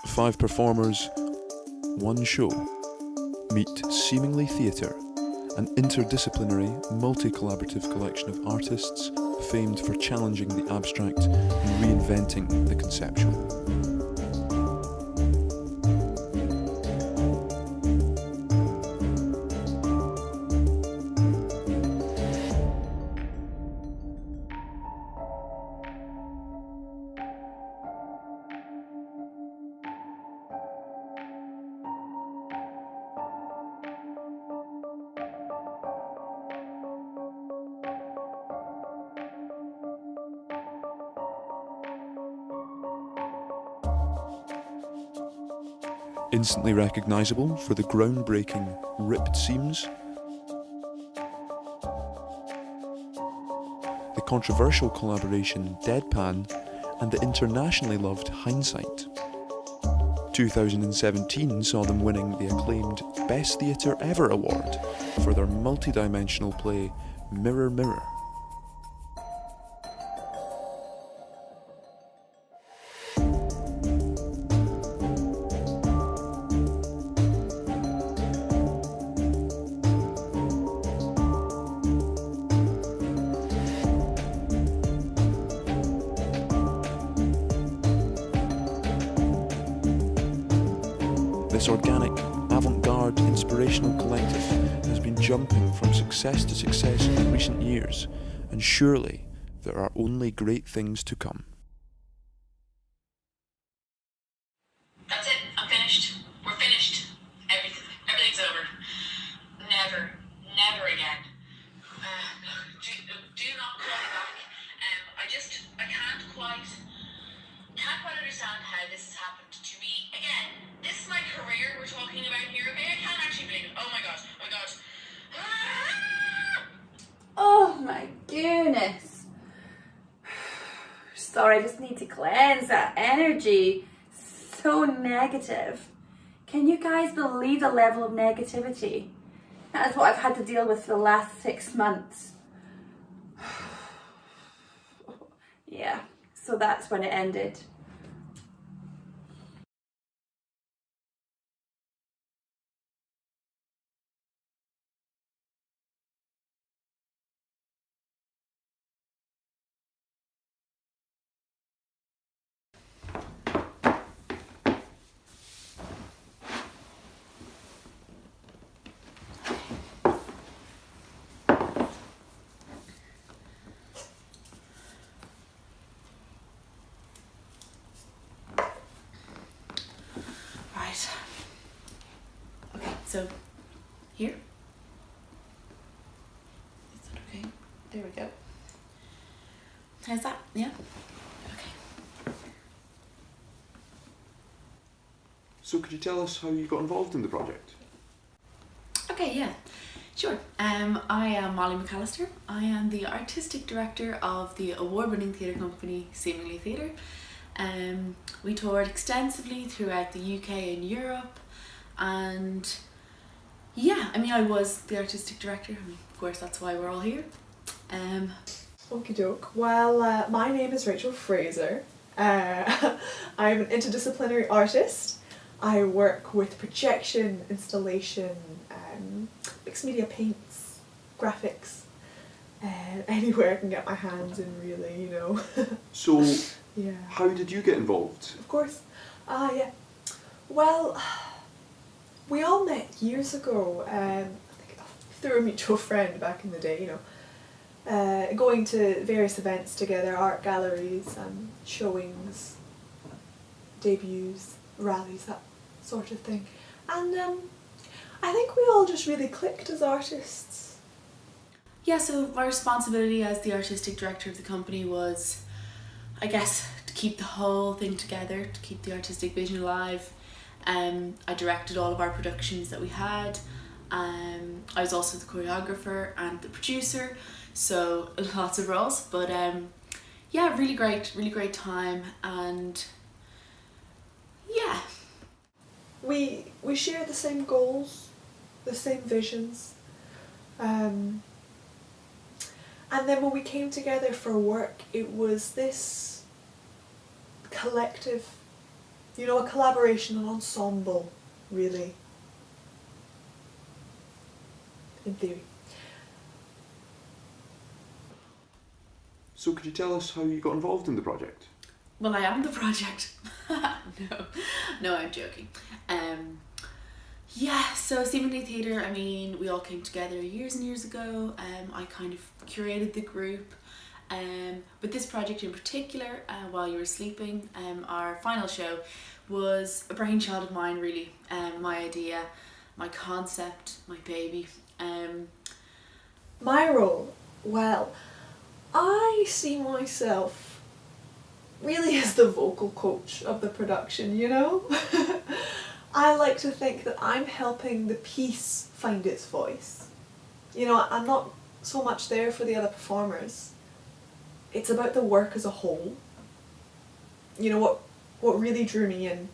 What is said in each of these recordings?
Five performers, one show. Meet Seemingly Theatre, an interdisciplinary, multi-collaborative collection of artists famed for challenging the abstract and reinventing the conceptual. Instantly recognisable for the groundbreaking ripped seams, the controversial collaboration Deadpan, and the internationally loved Hindsight. 2017 saw them winning the acclaimed Best Theatre Ever award for their multi-dimensional play Mirror Mirror. This organic, avant-garde, inspirational collective has been jumping from success to success in recent years, and surely there are only great things to come. That's it. I'm finished. We're finished. Everything's over. Never again. Do not call me back. I can't quite understand how this has happened to me again. This is my career we're talking about here, okay? I can't actually believe it. Oh my god. Oh my goodness. Sorry, I just need to cleanse that energy. So negative. Can you guys believe the level of negativity? That is what I've had to deal with for the last 6 months. Yeah, so that's when it ended. Okay, so here. Is that okay? There we go. How's that? Yeah? Okay. So could you tell us how you got involved in the project? Okay, yeah, sure. I am Molly McAlister. I am the artistic director of the award-winning theatre company Seemingly Theatre. We toured extensively throughout the UK and Europe, and yeah, I mean, I was the artistic director, and of course that's why we're all here. Okie doke. Well, my name is Rachel Fraser. I'm an interdisciplinary artist. I work with projection, installation, mixed media paints, graphics, anywhere I can get my hands in, really, you know. So, yeah. How did you get involved? Of course. Yeah. Well, we all met years ago, I think through a mutual friend back in the day, you know. Going to various events together, art galleries, showings, debuts, rallies, that sort of thing. And I think we all just really clicked as artists. Yeah, so my responsibility as the artistic director of the company was, I guess, to keep the whole thing together, to keep the artistic vision alive. I directed all of our productions that we had. I was also the choreographer and the producer, so lots of roles. But yeah, really great time, and yeah, we share the same goals, the same visions. And then when we came together for work, it was this collective, you know, a collaboration, an ensemble, really, in theory. So could you tell us how you got involved in the project? Well, I am the project. No, I'm joking. Yeah, so Seemingly Theatre, I mean, we all came together years and years ago. I kind of curated the group. But this project in particular, While You Were Sleeping, our final show, was a brainchild of mine, really. My idea, my concept, my baby. My role, well, I see myself really as the vocal coach of the production, you know? I like to think that I'm helping the piece find its voice. You know, I'm not so much there for the other performers. It's about the work as a whole. You know, what really drew me in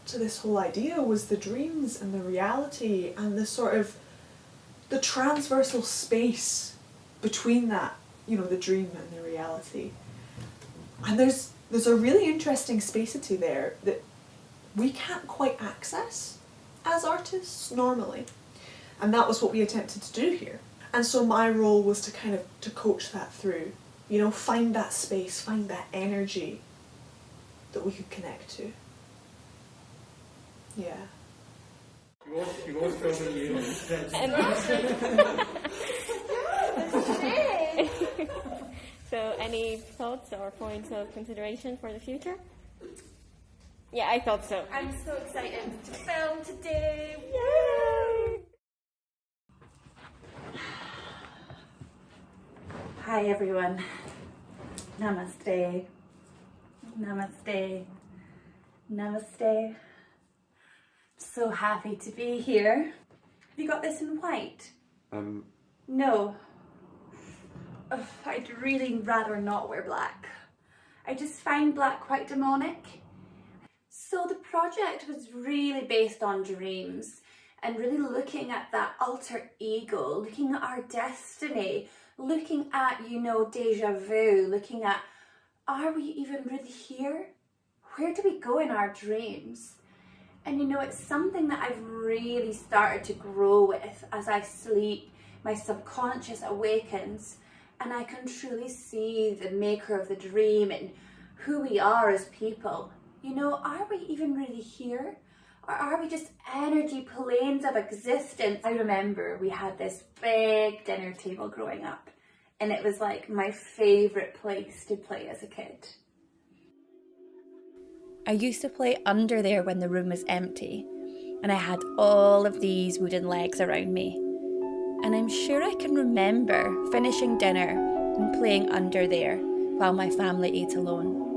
to this whole idea was the dreams and the reality and the sort of the transversal space between that, you know, the dream and the reality. And there's a really interesting spacity there that we can't quite access as artists normally. And that was what we attempted to do here. And so my role was to kind of to coach that through, you know, find that space, find that energy that we could connect to. Yeah. So any thoughts or points of consideration for the future? Yeah, I thought so. I'm so excited to film today. Yay! Hi everyone. Namaste. Namaste. Namaste. So happy to be here. Have you got this in white? No. Ugh, I'd really rather not wear black. I just find black quite demonic. So the project was really based on dreams and really looking at that alter ego, looking at our destiny, looking at, you know, deja vu, looking at, are we even really here? Where do we go in our dreams? And you know, it's something that I've really started to grow with as I sleep, my subconscious awakens, and I can truly see the maker of the dream and who we are as people. You know, are we even really here? Or are we just energy planes of existence? I remember we had this big dinner table growing up, and it was like my favourite place to play as a kid. I used to play under there when the room was empty, and I had all of these wooden legs around me. And I'm sure I can remember finishing dinner and playing under there while my family ate alone.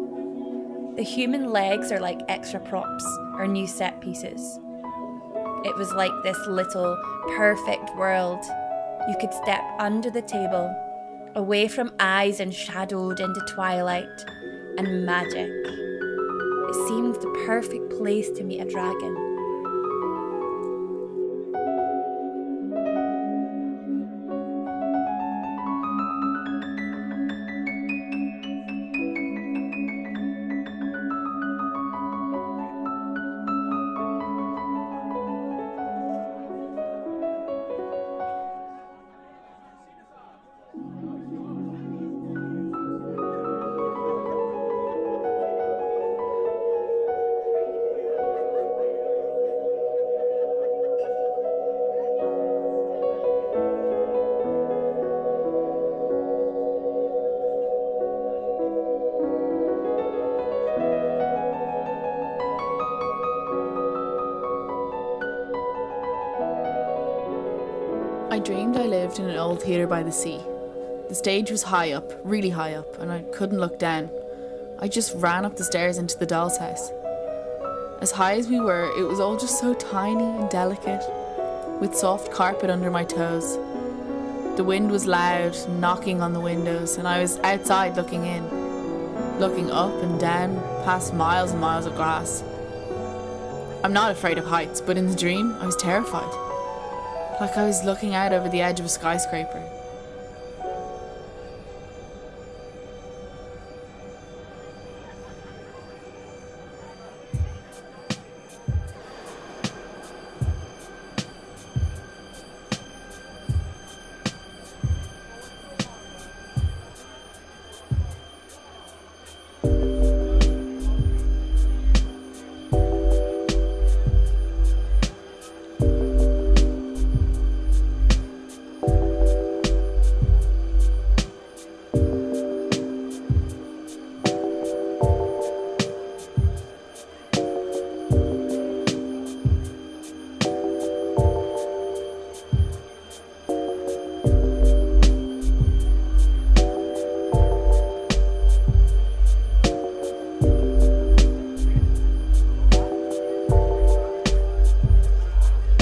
The human legs are like extra props or new set pieces. It was like this little perfect world. You could step under the table, away from eyes and shadowed into twilight and magic. It seemed the perfect place to meet a dragon. I dreamed I lived in an old theatre by the sea. The stage was high up, really high up, and I couldn't look down. I just ran up the stairs into the doll's house. As high as we were, it was all just so tiny and delicate, with soft carpet under my toes. The wind was loud, knocking on the windows, and I was outside looking in, looking up and down, past miles and miles of grass. I'm not afraid of heights, but in the dream, I was terrified. Like I was looking out over the edge of a skyscraper.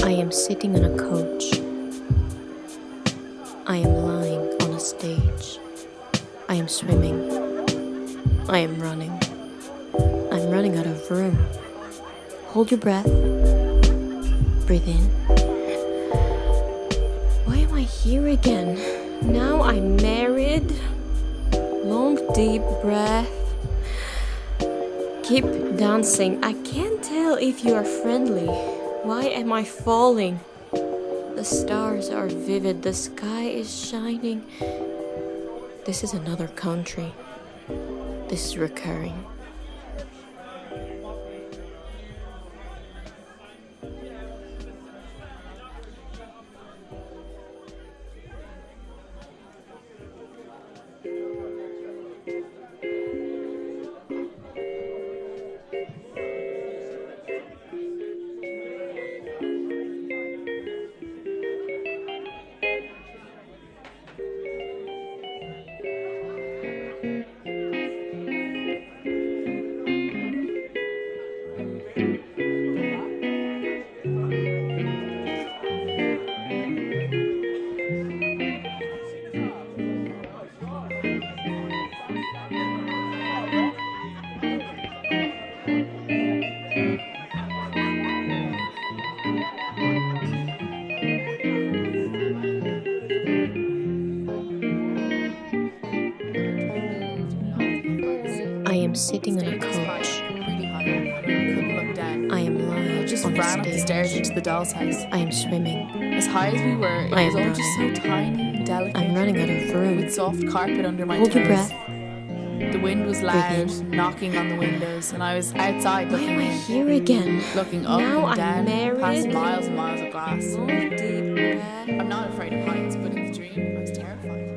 I am sitting on a coach. I am lying on a stage. I am swimming. I am running. I'm running out of room. Hold your breath. Breathe in. Why am I here again? Now I'm married. Long deep breath. Keep dancing. I can't tell if you are friendly. Why am I falling? The stars are vivid, the sky is shining. This is another country. This is recurring. I am sitting on a coach. Really high up. I couldn't look down. I am lying I just on ran a up the stage. stairs into the doll's house. I am swimming. As high as we were, it I was am all just so tiny and delicate. I'm running out of room. With soft carpet under my Hold toes. your breath. The wind was loud, in. knocking on the windows, and I was outside Why looking am I in, here again? looking up Now and I'm down, married. past miles and miles of glass. Long deep breath. I'm not afraid of heights, but in the dream, I was terrified.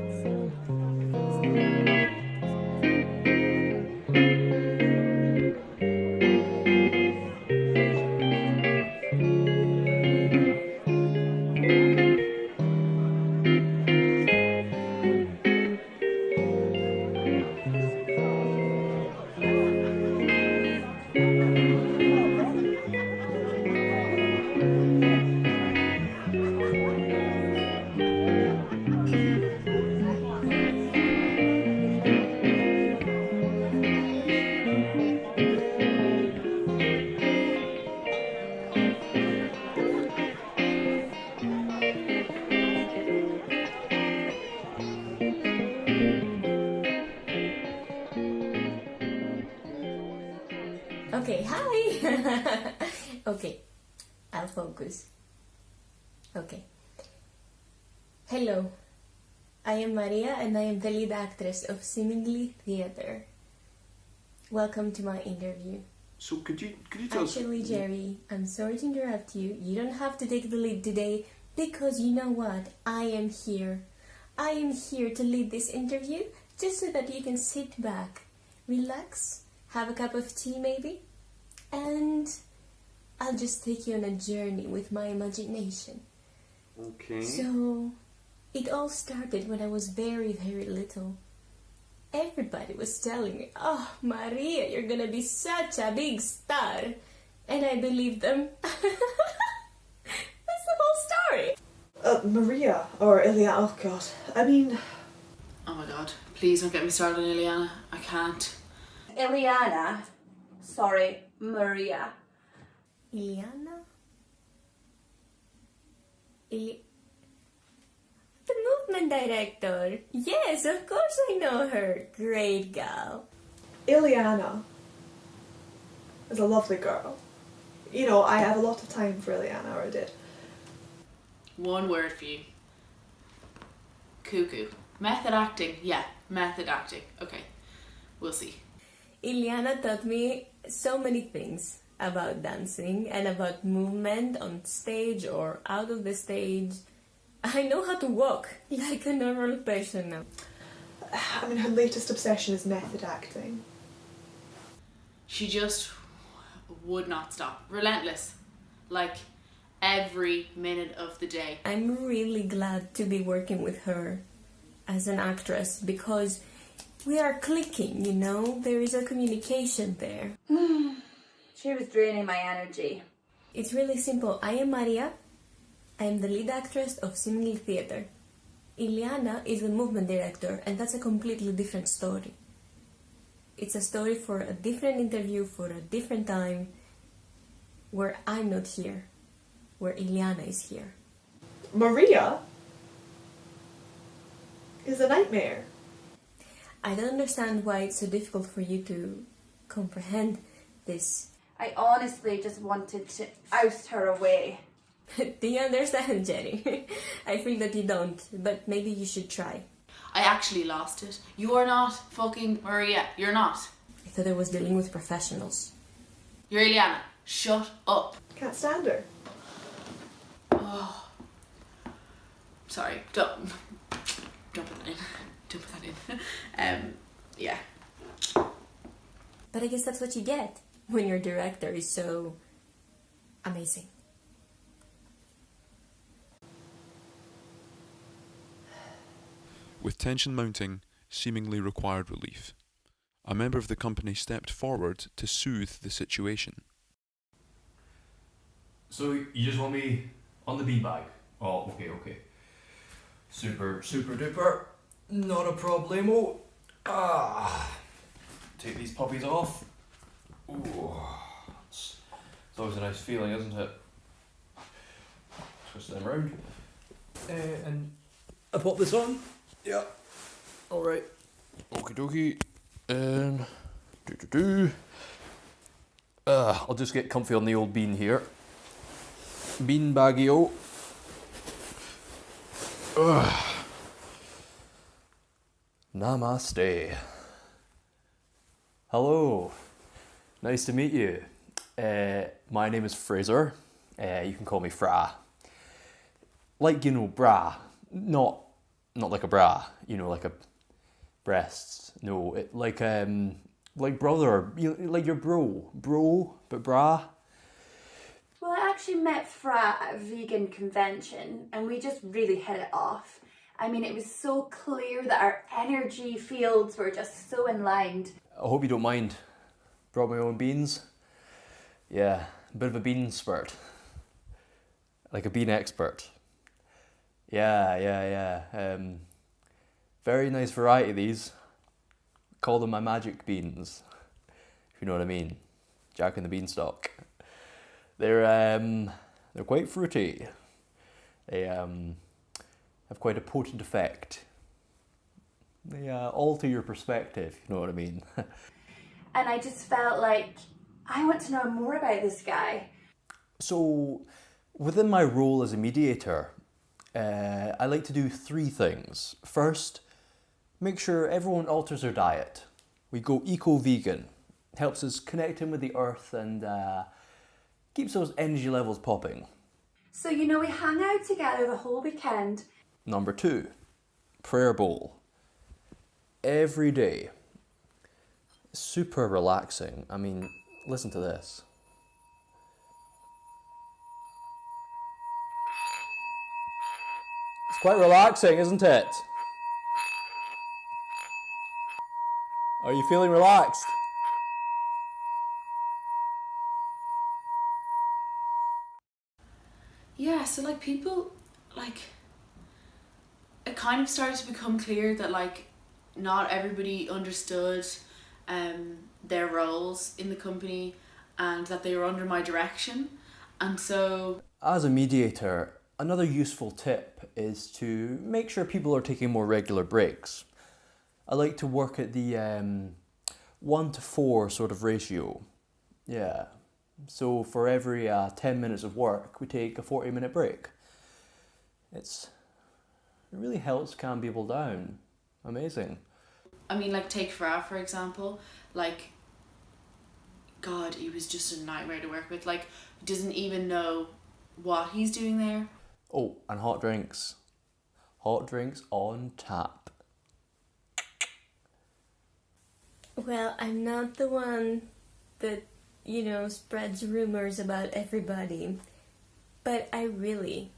Okay, hi! Okay, I'll focus. Okay. Hello, I am Maria and I am the lead actress of Seemingly Theatre. Welcome to my interview. So could you tell us... Actually, Jerry, I'm sorry to interrupt you. You don't have to take the lead today because you know what? I am here. I am here to lead this interview just so that you can sit back, relax, have a cup of tea maybe, and I'll just take you on a journey with my imagination. Okay. So, it all started when I was very, very little. Everybody was telling me, "Oh, Maria, you're gonna be such a big star." And I believed them. That's the whole story. Maria, or Iliana, oh god. I mean... Oh my god, please don't get me started on Iliana. I can't. Iliana. Sorry, Maria. Iliana? The movement director. Yes, of course I know her. Great gal. Iliana is a lovely girl. You know, I have a lot of time for Iliana, or I did. One word for you. Cuckoo. Method acting. Yeah, method acting. Okay, we'll see. Iliana taught me so many things about dancing and about movement on stage or out of the stage. I know how to walk like a normal person now. I mean, her latest obsession is method acting. She just would not stop. Relentless. Like every minute of the day. I'm really glad to be working with her as an actress because we are clicking, you know? There is a communication there. She was draining my energy. It's really simple. I am Maria. I am the lead actress of Seemingly Theatre. Iliana is the movement director, and that's a completely different story. It's a story for a different interview, for a different time, where I'm not here, where Iliana is here. Maria is a nightmare. I don't understand why it's so difficult for you to comprehend this. I honestly just wanted to oust her away. Do you understand, Jenny? I feel that you don't, but maybe you should try. I actually lost it. You're not fucking Maria. You're not. I thought I was dealing with professionals. You're Iliana. Shut up. Can't stand her. Oh. Sorry. Don't put that in. Don't put that in. Yeah. But I guess that's what you get when your director is so amazing. With tension mounting, seemingly required relief. A member of the company stepped forward to soothe the situation. So you just want me on the beanbag? Oh, okay. Super duper. Not a problemo. Take these puppies off. Ooh, it's always a nice feeling, isn't it? Twist them around. And I pop this on. Yeah. Alright. Okie dokie. And I'll just get comfy on the old bean here. Bean baggy-o. Namaste. Hello. Nice to meet you. My name is Fraser. You can call me Fra. Like, you know, bra. Not like a bra, you know, like a breasts. No, like brother, you know, like your bro, but bra. Well, I actually met Fra at a vegan convention and we just really hit it off. I mean, it was so clear that our energy fields were just so aligned. I hope you don't mind. Brought my own beans. Yeah, a bit of a bean spurt. Like a bean expert. Yeah. Very nice variety, these. Call them my magic beans, if you know what I mean. Jack and the Beanstalk. They're quite fruity. They have quite a potent effect. They alter your perspective, if you know what I mean. And I just felt like I want to know more about this guy. So, within my role as a mediator, I like to do 3 things. First, make sure everyone alters their diet. We go eco-vegan. Helps us connect in with the earth and keeps those energy levels popping. So, you know, we hung out together the whole weekend. Number 2, prayer bowl. Every day. Super relaxing. I mean, listen to this. It's quite relaxing, isn't it? Are you feeling relaxed? Yeah, so like people, like, it kind of started to become clear that like not everybody understood their roles in the company and that they were under my direction. And so, As a mediator, another useful tip is to make sure people are taking more regular breaks. I like to work at the 1 to 4 sort of ratio. Yeah. So for every 10 minutes of work, we take a 40-minute break. It really helps calm people down. Amazing. I mean, like, take Fra, for example. Like, God, he was just a nightmare to work with. Like, he doesn't even know what he's doing there. Oh, and hot drinks. Hot drinks on tap. Well, I'm not the one that, spreads rumors about everybody. But I really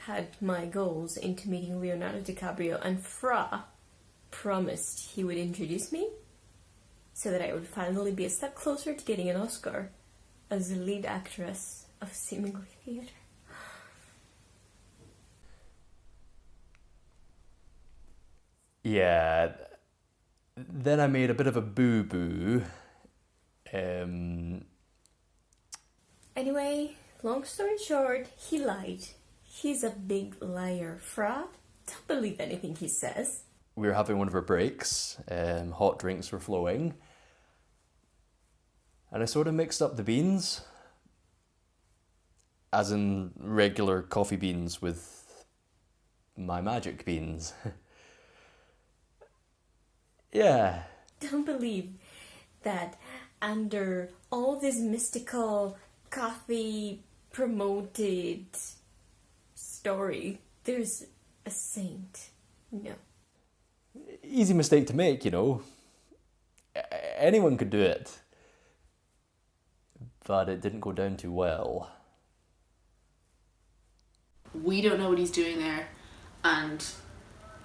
had my goals into meeting Leonardo DiCaprio, and Fra promised he would introduce me so that I would finally be a step closer to getting an Oscar as the lead actress of Seemingly Theatre. Yeah. Then I made a bit of a boo-boo. Anyway, long story short, he lied. He's a big liar. Fra, don't believe anything he says. We were having one of our breaks. Hot drinks were flowing. And I sort of mixed up the beans. As in regular coffee beans with my magic beans. Yeah. Don't believe that under all this mystical coffee promoted story, there's a saint. No. Easy mistake to make, Anyone could do it. But it didn't go down too well. We don't know what he's doing there. And,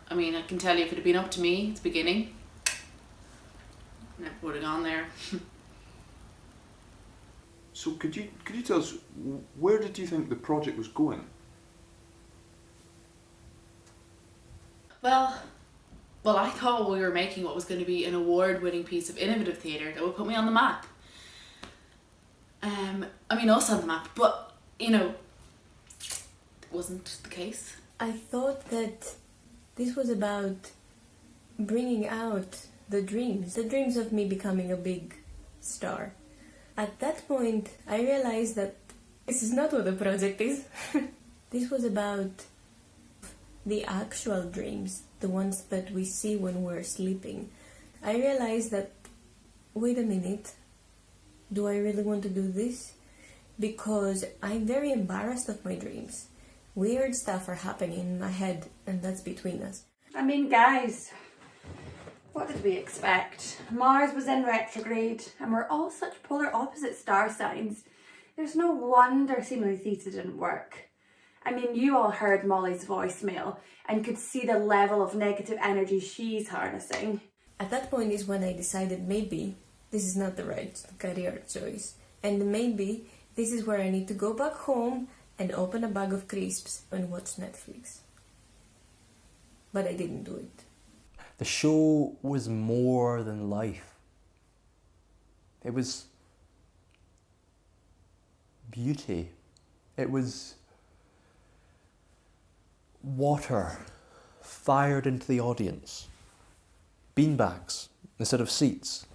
I mean, I can tell you, if it had been up to me at the beginning, never would have gone there. So could you tell us, where did you think the project was going? Well, I thought we were making what was going to be an award-winning piece of innovative theatre that would put me on the map. I mean, us on the map, but, it wasn't the case. I thought that this was about bringing out the dreams of me becoming a big star. At that point, I realized that this is not what the project is. This was about the actual dreams, the ones that we see when we're sleeping. I realized that, wait a minute, do I really want to do this? Because I'm very embarrassed of my dreams. Weird stuff are happening in my head, and that's between us. I mean, guys, what did we expect? Mars was in retrograde, and we're all such polar opposite star signs. There's no wonder Seemingly Theatre didn't work. I mean, you all heard Molly's voicemail and could see the level of negative energy she's harnessing. At that point is when I decided maybe this is not the right career choice. And maybe this is where I need to go back home and open a bag of crisps and watch Netflix. But I didn't do it. The show was more than life. It was beauty. It was water fired into the audience. Beanbags instead of seats.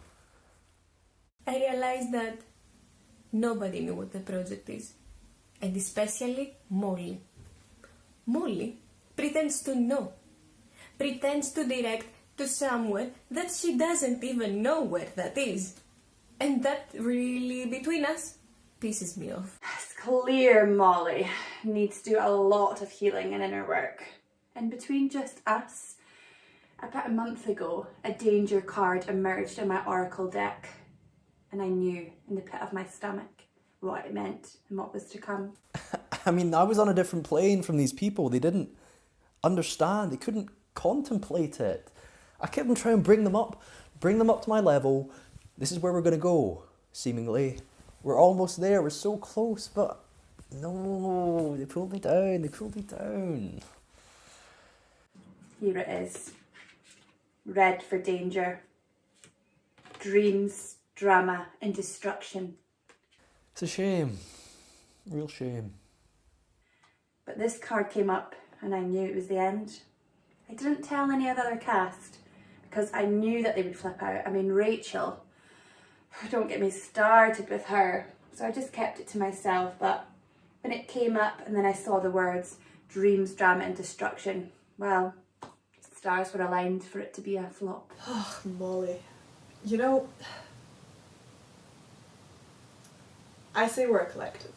I realized that nobody knew what the project is. And especially Molly. Molly pretends to know. Pretends to direct to somewhere that she doesn't even know where that is. And that really, between us, pisses me off. It's clear Molly needs to do a lot of healing and inner work. And between just us, about a month ago, a danger card emerged in my oracle deck. And I knew in the pit of my stomach what it meant and what was to come. I mean, I was on a different plane from these people. They didn't understand. They couldn't contemplate it. I kept on trying to bring them up to my level. This is where we're going to go, seemingly. We're almost there. We're so close, but no, they pulled me down. Here it is. Red for danger. Dreams, drama and destruction. It's a shame. Real shame. But this card came up and I knew it was the end. I didn't tell any of the other cast because I knew that they would flip out. I mean, Rachel, don't get me started with her. So I just kept it to myself, but when it came up and then I saw the words dreams, drama and destruction, well, stars were aligned for it to be a flop. Oh, Molly. You know, I say we're a collective.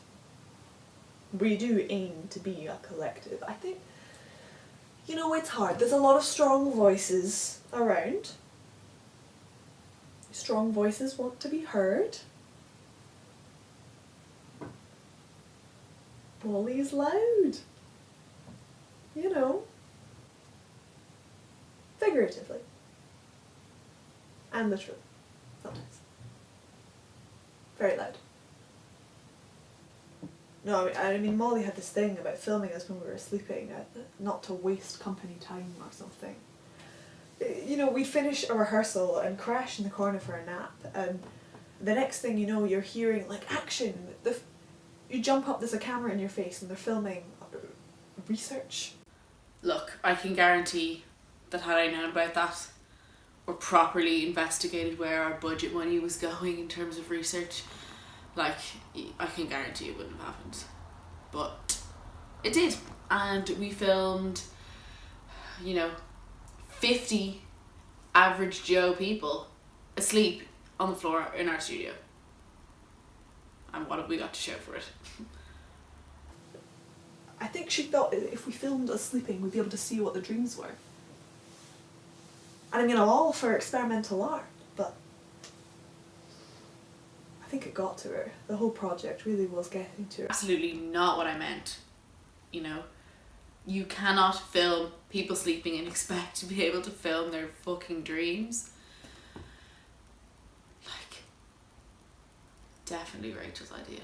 We do aim to be a collective. I think, you know, it's hard. There's a lot of strong voices around. Strong voices want to be heard. Molly's loud. You know. Figuratively. And literally. Sometimes. Very loud. No, I mean Molly had this thing about filming us when we were sleeping, not to waste company time or something. You know, we'd finish a rehearsal and crash in the corner for a nap, and the next thing you know, you're hearing, like, action. You jump up, there's a camera in your face, and they're filming research. Look, I can guarantee that had I known about that, or properly investigated where our budget money was going in terms of research, like, I can guarantee it wouldn't have happened. But it did, and we filmed, you know, 50 average Joe people asleep on the floor in our studio. And what have we got to show for it? I think she thought if we filmed us sleeping, we'd be able to see what the dreams were. And I mean, I'm all for experimental art, but I think it got to her. The whole project really was getting to her. Absolutely not what I meant. You know, you cannot film people sleeping and expect to be able to film their fucking dreams. Like, definitely Rachel's idea.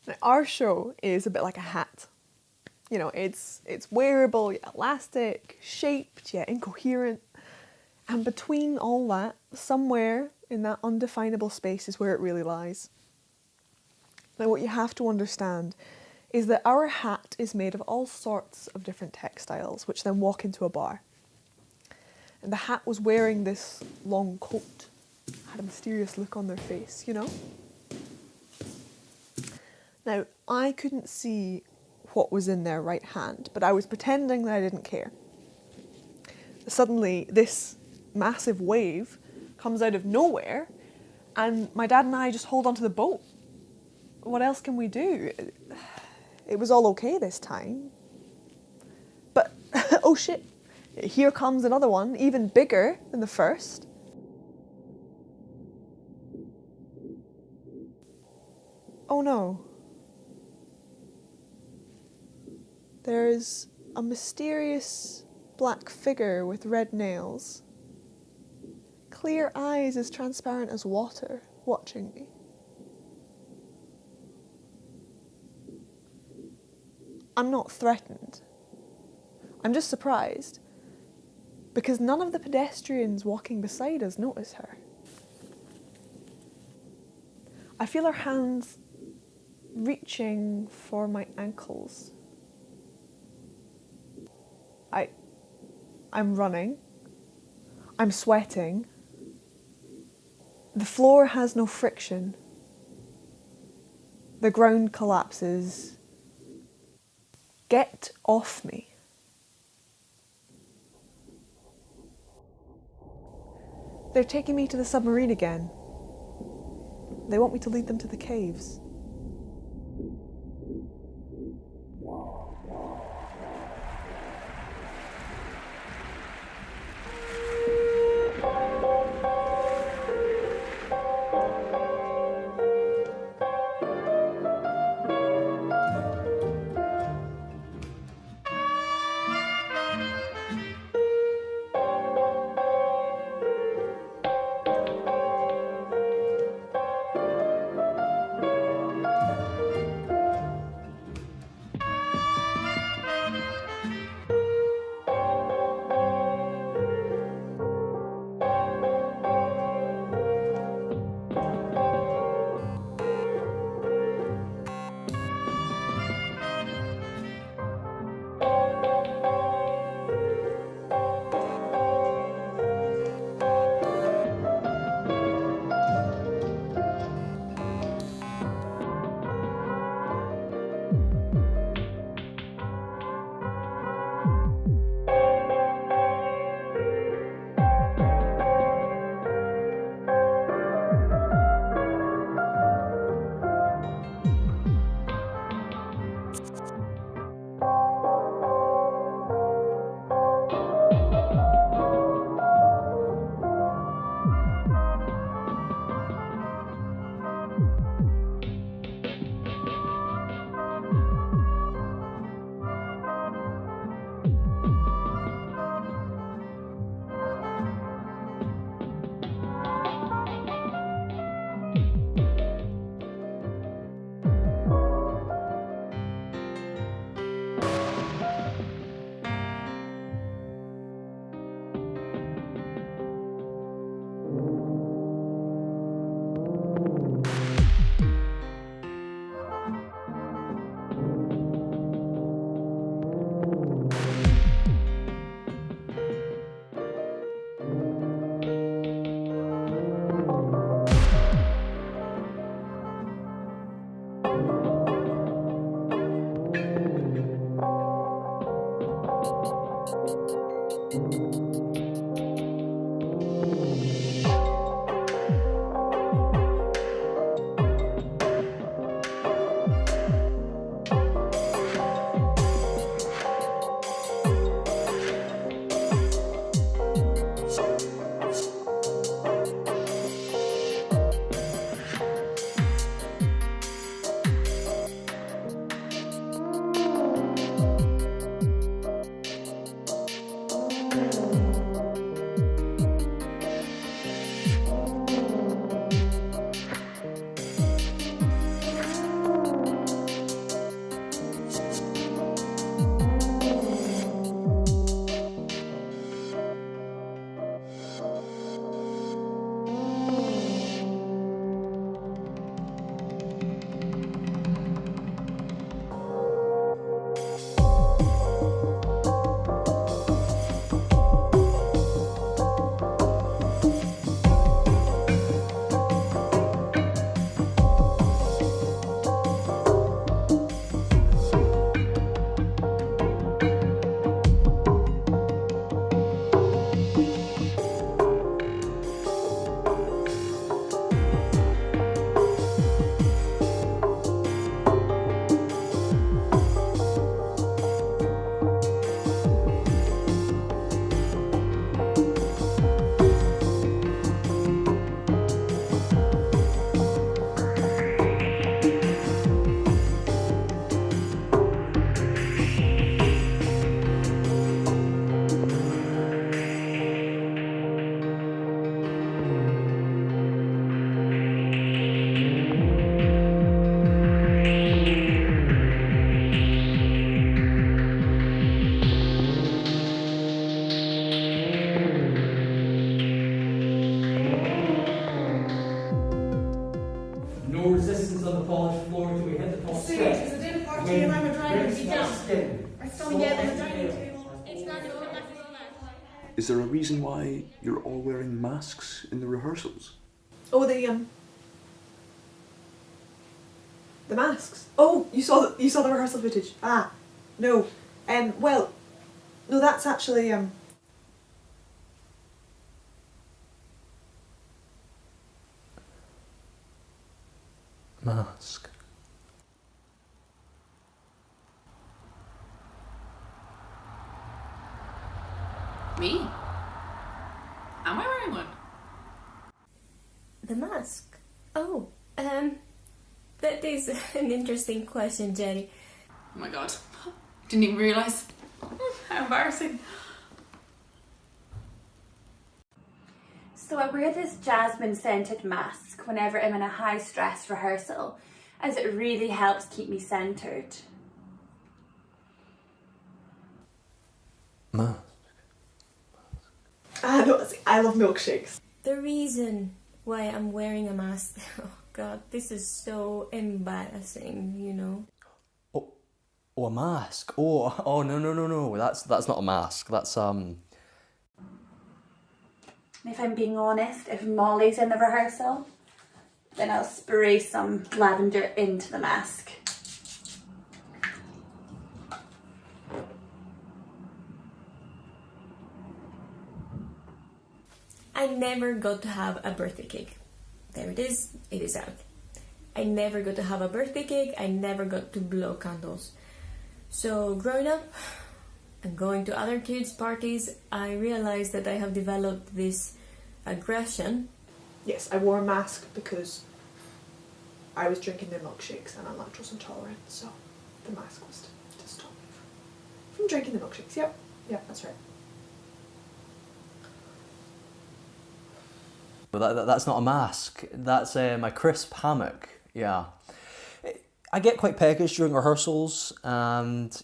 Now, our show is a bit like a hat. You know, it's wearable, yet elastic, shaped, yet incoherent. And between all that, somewhere in that undefinable space is where it really lies. Now, what you have to understand is that our hat is made of all sorts of different textiles, which then walk into a bar. And the hat was wearing this long coat, had a mysterious look on their face, you know? Now, I couldn't see what was in their right hand, but I was pretending that I didn't care. Suddenly, this massive wave comes out of nowhere, and my dad and I just hold onto the boat. What else can we do? It was all okay this time. But, oh shit, here comes another one, even bigger than the first. Oh no. There's a mysterious black figure with red nails, clear eyes as transparent as water, watching me. I'm not threatened. I'm just surprised, because none of the pedestrians walking beside us notice her. I feel her hands reaching for my ankles. I'm running. I'm sweating. The floor has no friction. The ground collapses. Get off me. They're taking me to the submarine again. They want me to lead them to the caves. No resistance on the polished floor till we hit the top step. Because I did party and I'm a driver to be down. I still get on the dining table. It's not going to Is there a reason why you're all wearing masks in the rehearsals? Oh, the masks. Oh, you saw the rehearsal footage. Ah, no. Well, no, that's actually Mask. Me? Am I wearing one? The mask? Oh, that is an interesting question, Jenny. Oh my god. Didn't even realise. How embarrassing. So I wear this jasmine scented mask whenever I'm in a high stress rehearsal, as it really helps keep me centred. Mask. no, I love milkshakes. The reason why I'm wearing a mask, oh god, this is so embarrassing, you know. Oh, a mask. Oh, no. That's not a mask. That's If I'm being honest, if Molly's in the rehearsal, then I'll spray some lavender into the mask. I never got to have a birthday cake. There it is out. I never got to have a birthday cake, I never got to blow candles. So growing up and going to other kids' parties, I realized that I have developed this aggression. Yes, I wore a mask because I was drinking their milkshakes and I'm lactose intolerant, so the mask was to stop me from drinking the milkshakes. Yep, that's right. Well, that's not a mask. That's my crisp hammock. Yeah. I get quite peckish during rehearsals and,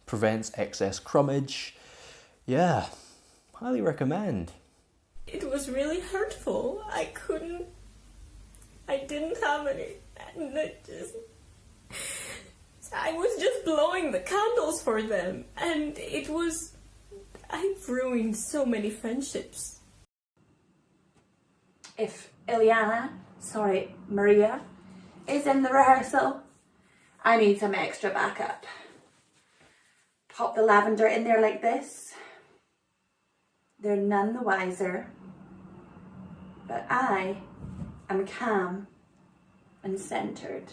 prevents excess crummage. Yeah, highly recommend. It was really hurtful. I didn't have any, and I was just blowing the candles for them, and I've ruined so many friendships. If Maria is in the rehearsal, I need some extra backup. Pop the lavender in there like this. They're none the wiser, but I am calm and centered.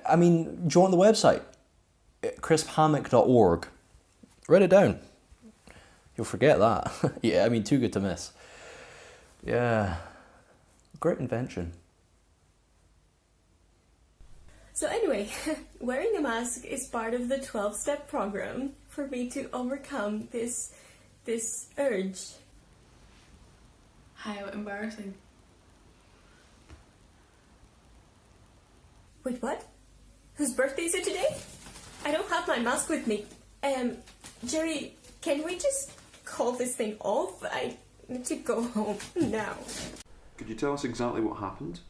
I mean, do you want the website? crisphammock.org. Write it down. You'll forget that. Yeah, I mean, too good to miss. Yeah, great invention. So anyway, wearing a mask is part of the 12-step program for me to overcome this urge. How embarrassing. Wait, what? Whose birthday is it today? I don't have my mask with me. Jerry, can we just call this thing off? I need to go home now. Could you tell us exactly what happened?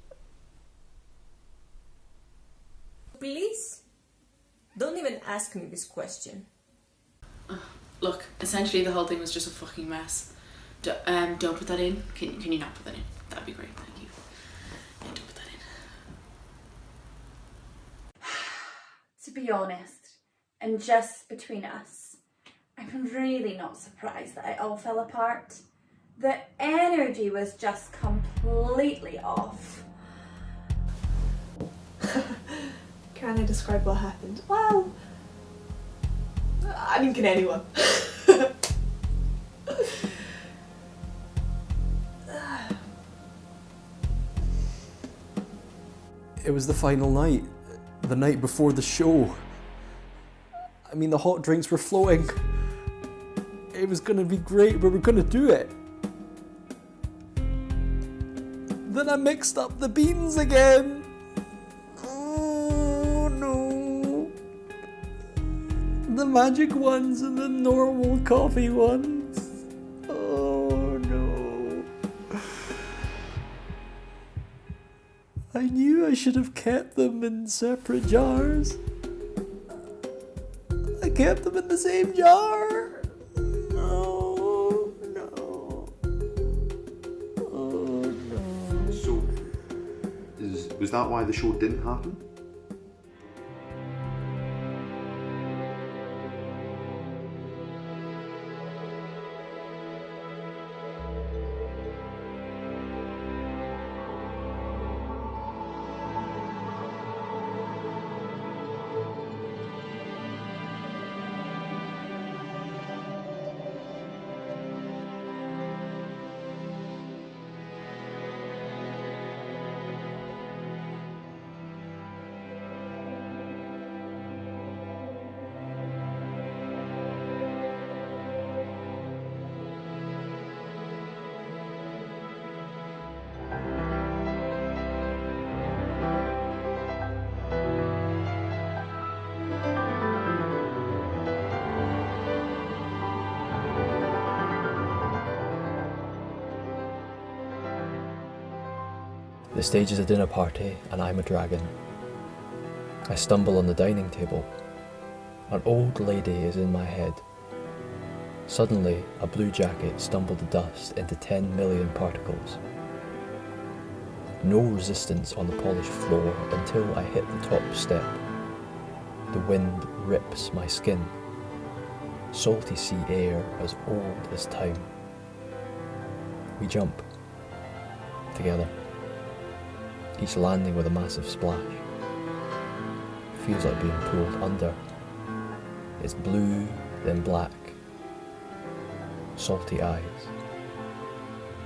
Please? Don't even ask me this question. Look, essentially the whole thing was just a fucking mess. Don't put that in. Can you not put that in? That'd be great, thank you. Yeah, don't put that in. To be honest, and just between us, I'm really not surprised that it all fell apart. The energy was just completely off. Can I describe what happened? Well, I mean, can anyone? It was the final night, the night before the show. I mean, the hot drinks were flowing. It was gonna be great, we were gonna do it. Then I mixed up the beans again. Oh no. The magic ones and the normal coffee ones. Oh no. I knew I should have kept them in separate jars. I kept them in the same jar. Oh no. Oh no. So, was that why the show didn't happen? The stage is a dinner party and I'm a dragon. I stumble on the dining table. An old lady is in my head. Suddenly, a blue jacket stumbled to dust into 10 million particles. No resistance on the polished floor until I hit the top step. The wind rips my skin. Salty sea air as old as time. We jump. Together. Each landing with a massive splash. Feels like being pulled under. It's blue, then black. Salty eyes.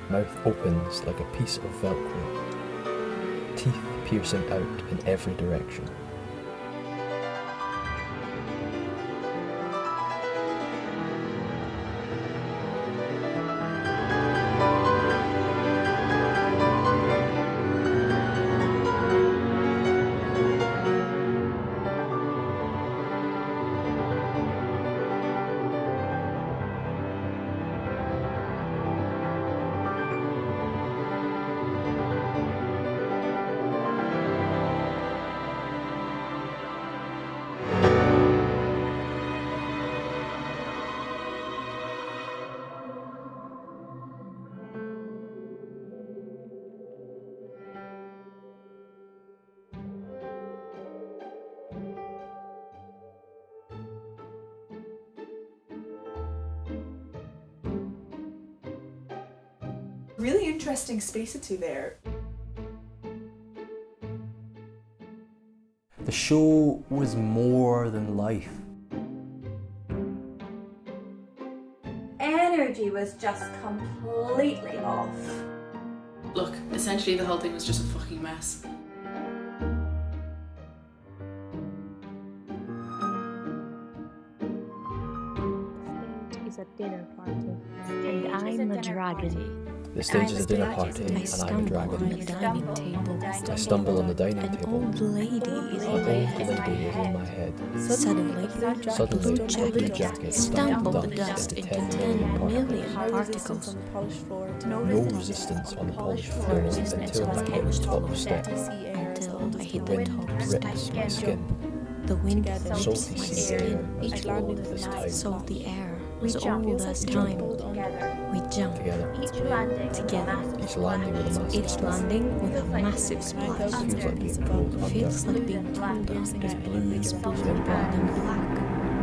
Mouth opens like a piece of Velcro. Teeth piercing out in every direction. Really interesting spacity there. The show was more than life. Energy was just completely off. Look, essentially the whole thing was just a fucking mess. Is a dinner party, and I'm a dragon. The stage is a dinner party, and I'm a dragon. I stumble on the dining An table. old lady is An old lady is in my head. Suddenly, Suddenly, blue jacket stumbled the dumped dust into into 10 million particles. No resistance on the polished floor until I hit the top step. Until I hit the Wind top rips step. my skin. The wind Salty hits my sea air skin. as old as time. Salty air as old as time. We jump Together. together. Each landing with a massive Each splash. landing with a massive splash. Feels like being pulled under. Feels like being pulled under. It's blue, It's blue then black. and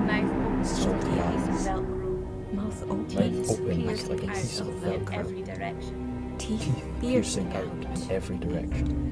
black. Salty eyes. Mouth Mouth opens open like like a piece of Velcro. Teeth Piercing piercing out out. in every direction.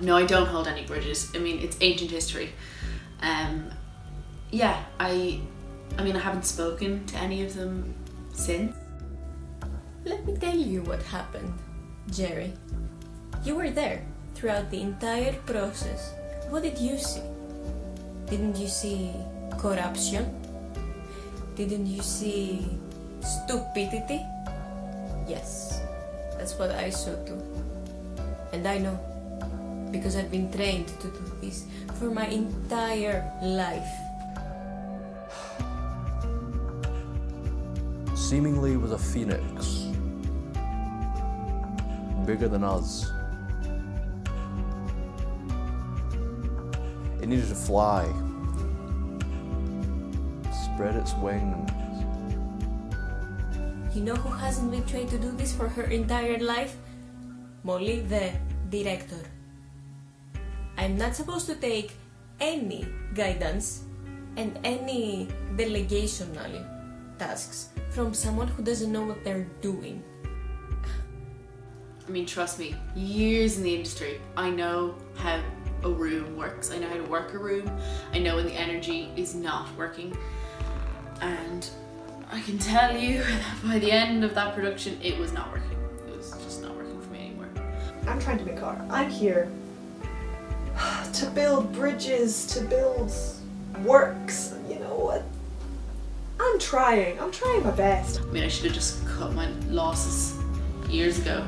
No, I don't hold any grudges. I mean, it's ancient history. Yeah, I mean, I haven't spoken to any of them since. Let me tell you what happened, Jerry. You were there throughout the entire process. What did you see? Didn't you see corruption? Didn't you see stupidity? Yes, that's what I saw too. And I know, because I've been trained to do this for my entire life. Seemingly was a phoenix, bigger than us. It needed to fly, spread its wings. You know who hasn't been trained to do this for her entire life? Molly, the director. I'm not supposed to take any guidance and any delegational tasks from someone who doesn't know what they're doing. I mean, trust me, years in the industry, I know how a room works. I know how to work a room. I know when the energy is not working. And I can tell you, by the end of that production, it was not working. It was just not working for me anymore. I'm trying to make art. I'm here to build bridges, to build works, you know, know, I'm trying my best. I mean, I should have just cut my losses years ago.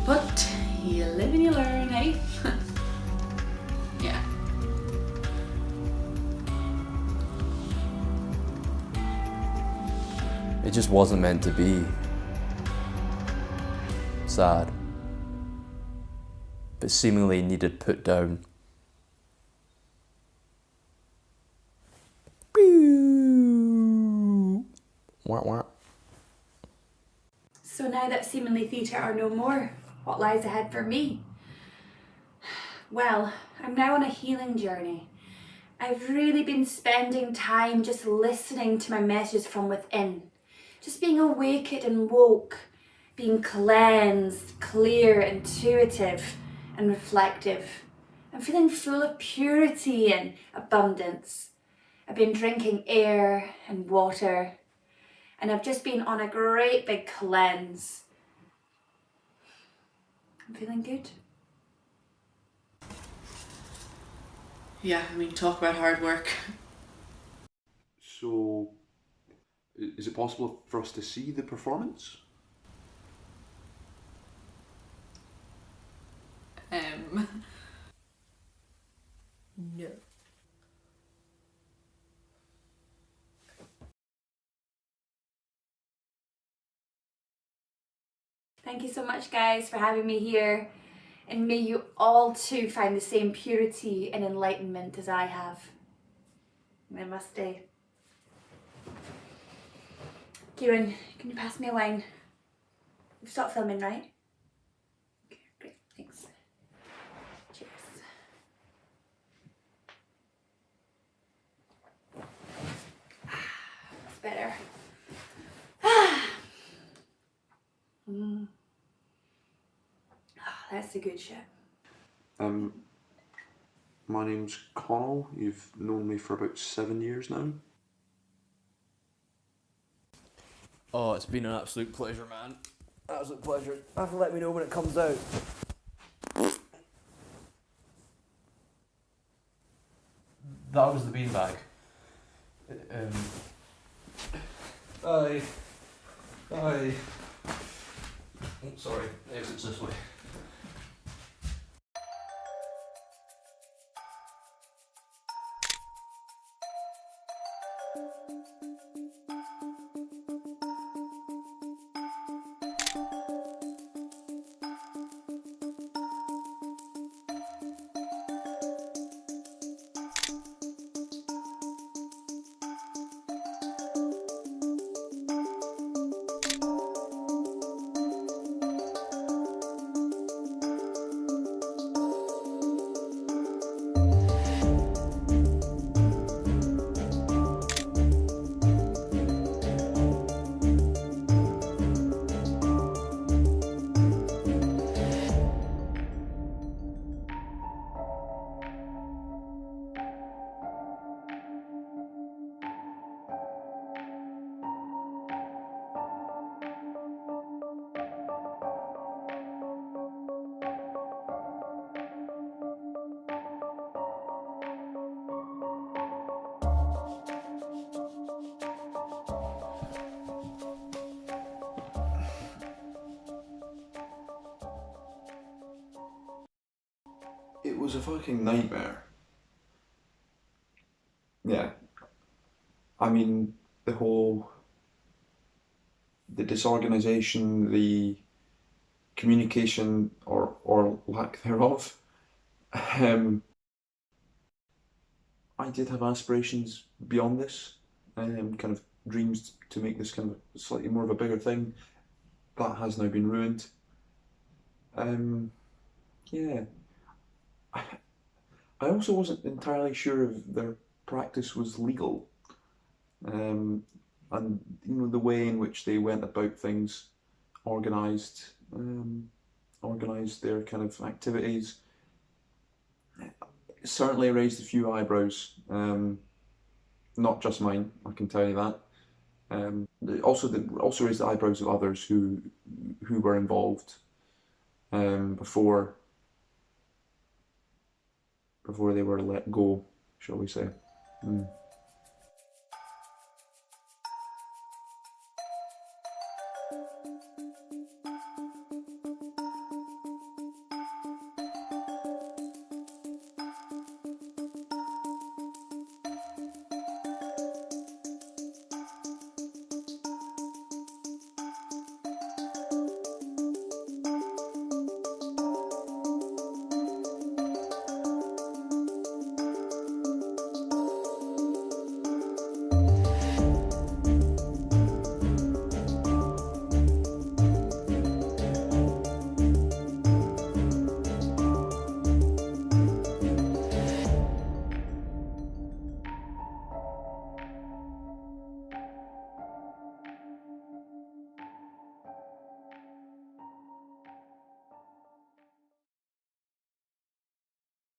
But you live and you learn, eh? Yeah. It just wasn't meant to be. Sad. But seemingly needed put down. Wah, wah. So now that seemingly theatre are no more, what lies ahead for me? Well, I'm now on a healing journey. I've really been spending time just listening to my messages from within. Just being awakened and woke, being cleansed, clear, intuitive and reflective. I'm feeling full of purity and abundance. I've been drinking air and water, and I've just been on a great big cleanse. I'm feeling good. Yeah, I mean, talk about hard work. So, is it possible for us to see the performance? No. Thank you so much, guys, for having me here. And may you all too find the same purity and enlightenment as I have. Namaste. Kieran, can you pass me a wine? We've stopped filming, right? Okay, great, thanks. Cheers. That's better. That's a good shit. My name's Connell. You've known me for about 7 years now. Oh, it's been an absolute pleasure, man. Absolute pleasure. Have to let me know when it comes out. That was the beanbag. Aye. Oh, sorry, exit's this way. It was a fucking nightmare. Yeah. I mean, the disorganisation, the communication or lack thereof. I did have aspirations beyond this, kind of dreams to make this kind of slightly more of a bigger thing. That has now been ruined. Yeah. I also wasn't entirely sure if their practice was legal, and the way in which they went about things, organised their kind of activities. It certainly raised a few eyebrows, not just mine, I can tell you that. Also raised the eyebrows of others who were involved before they were let go, shall we say. Mm.